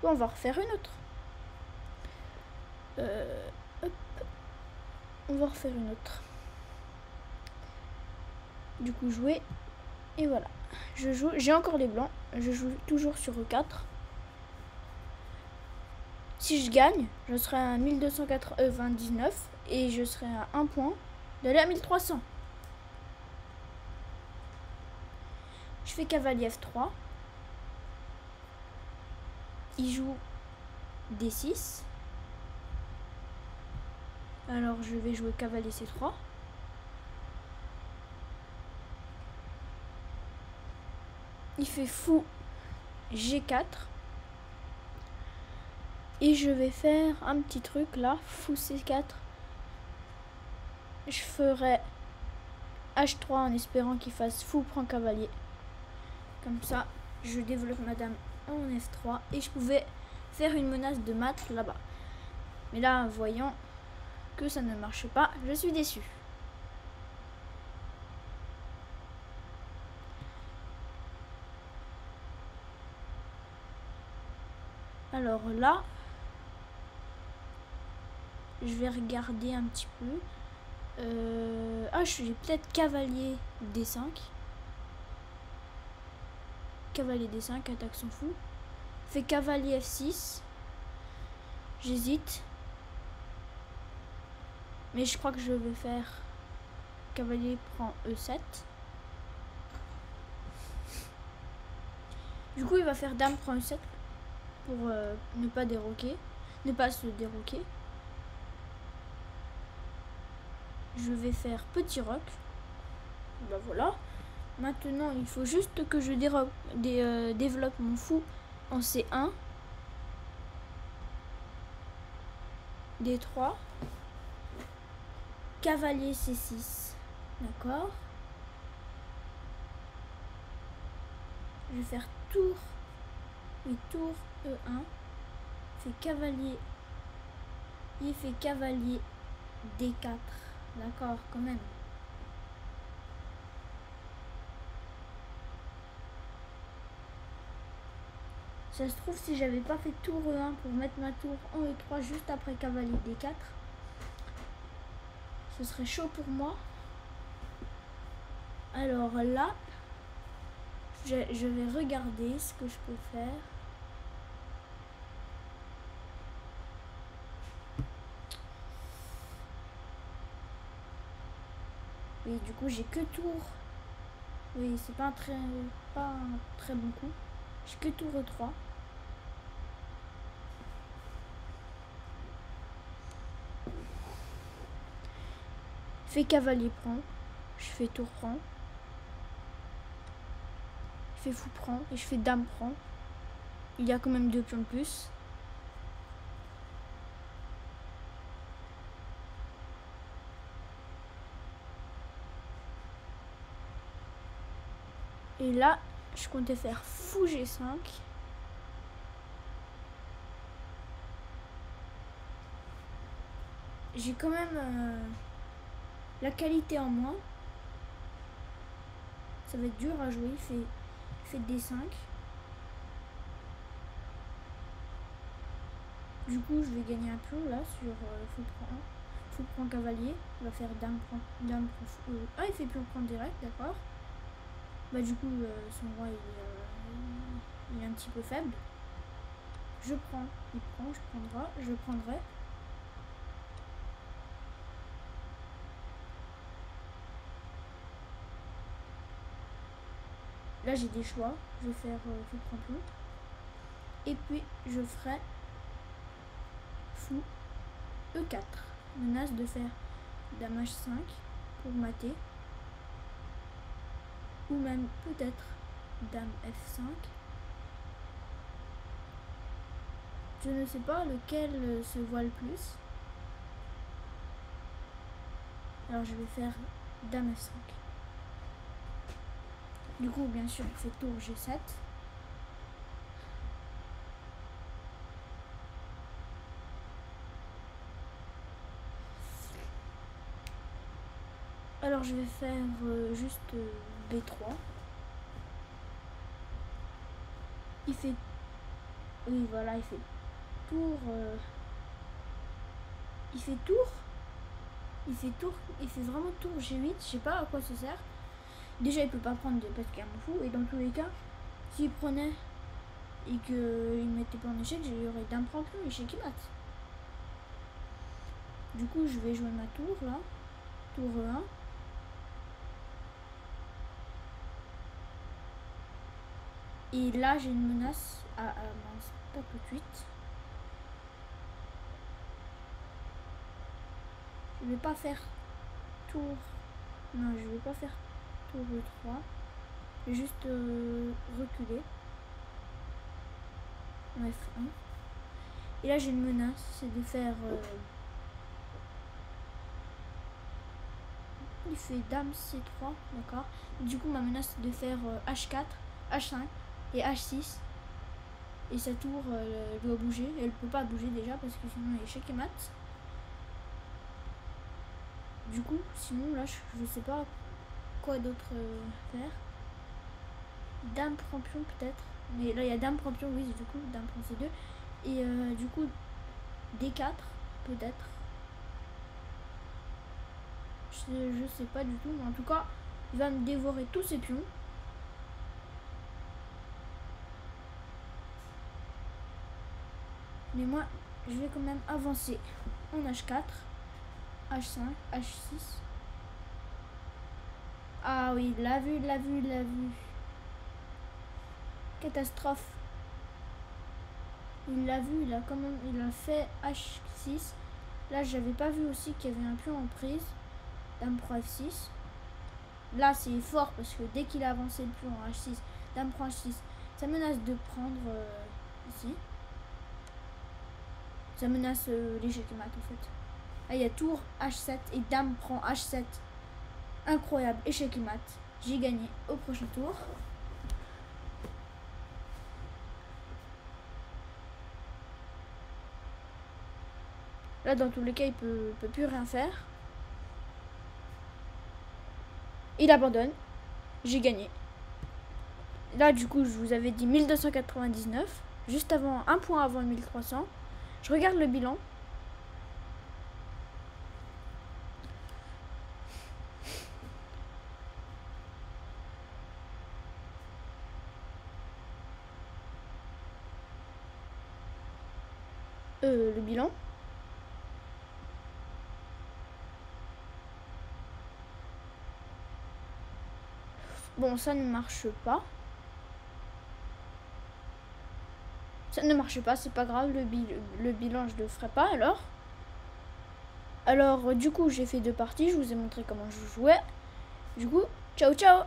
Bon, on va refaire une autre. Hop. On va refaire une autre. Du coup, jouer. Et voilà. Je joue. J'ai encore les blancs. Je joue toujours sur E4. Si je gagne, je serai à 1299 et je serai à 1 point d'aller à 1300. Je fais cavalier F3. Il joue D6. Alors je vais jouer cavalier C3. Il fait fou G4. Et je vais faire un petit truc là, fou C4. Je ferai H3 en espérant qu'il fasse fou prend cavalier. Comme ça, je développe ma dame en F3 et je pouvais faire une menace de mat là-bas. Mais là, voyant que ça ne marche pas, je suis déçu. Alors là, je vais regarder un petit peu. Ah, je suis peut-être cavalier D5. Cavalier D5, attaque s'en fout. Fait cavalier F6. J'hésite. Mais je crois que je vais faire cavalier prend E7. Du coup, il va faire dame prend E7 pour ne pas déroquer. Ne pas se déroquer. Je vais faire petit roc. Ben voilà. Maintenant, il faut juste que je développe mon fou en C1. D3. Cavalier C6. D'accord. Je vais faire tour. Oui, tour E1. Fait cavalier. Il fait cavalier D4. D'accord, quand même. Ça se trouve, si j'avais pas fait tour E1 pour mettre ma tour en E3 juste après cavalier D4, ce serait chaud pour moi. Alors là, je vais regarder ce que je peux faire. Oui, du coup, j'ai que tour. Oui, c'est pas un très bon coup. J'ai que tour E3. Fait cavalier prend. Je fais tour prend. Je fais fou prend. Et je fais dame prend. Il y a quand même 2 pions de plus. Et là, je comptais faire fou G5. J'ai quand même la qualité en moins. Ça va être dur à jouer. Il fait D5. Du coup, je vais gagner un pion là sur fou prend cavalier. Il va faire dame prend fou. Ah, il fait pion prend direct, d'accord. Bah du coup, son roi il est un petit peu faible. Je prends, il prend, je prendrai. Là, j'ai des choix. Je vais faire fou prend pion. Et puis, je ferai fou E4. Menace de faire dame H5 pour mater. Ou même peut-être dame F5. Je ne sais pas lequel se voit le plus. Alors je vais faire dame F5. Du coup, bien sûr, il fait tour G7. Alors je vais faire juste B3. Il fait Oui, voilà, il fait tour. Il fait tour. Il fait tour. Il fait vraiment tour G8. Je sais pas à quoi ça sert. Déjà, il peut pas prendre parce qu'il y a un fou. Et dans tous les cas, s'il prenait et qu'il ne mettait pas en échec, j'aurais dame prend pion, échec et mat. Du coup, je vais jouer ma tour là. Tour 1. Et là, j'ai une menace. Mince, pas tout de suite. Je vais pas faire tour. Non, je vais pas faire tour 3. Je vais juste reculer. F1. Et là, j'ai une menace, c'est de faire. Il fait dame C3, d'accord. Du coup, ma menace, c'est de faire H4, H5 et H6. Et sa tour doit bouger. Elle peut pas bouger déjà parce que sinon, elle est échec et mat. Du coup, sinon, là, je sais pas quoi d'autre faire. Dame prend pion, peut-être. Mais là, il y a dame prend pion, oui, du coup, dame prend C2. Et du coup, D4, peut-être. Je sais pas du tout, mais en tout cas, il va me dévorer tous ses pions. Mais moi, je vais quand même avancer en H4, H5, H6. Ah oui, l'a vu. Catastrophe. Il l'a vu, il a fait H6. Là, j'avais pas vu aussi qu'il y avait un pion en prise. Dame prend F6. Là, c'est fort parce que dès qu'il a avancé le pion en H6, dame prend H6, ça menace de prendre ici. Ça menace l'échec et mat en fait. Ah, il y a tour H7 et dame prend H7. Incroyable, échec et mat. J'ai gagné au prochain tour. Là, dans tous les cas, il peut plus rien faire. Il abandonne. J'ai gagné. Là, du coup, je vous avais dit 1299. Juste avant, un point avant 1300. Je regarde le bilan. Le bilan. Bon, ça ne marche pas. Ça ne marche pas, c'est pas grave. Le bilan, je le ferai pas alors. Alors, du coup, j'ai fait 2 parties. Je vous ai montré comment je jouais. Du coup, ciao, ciao!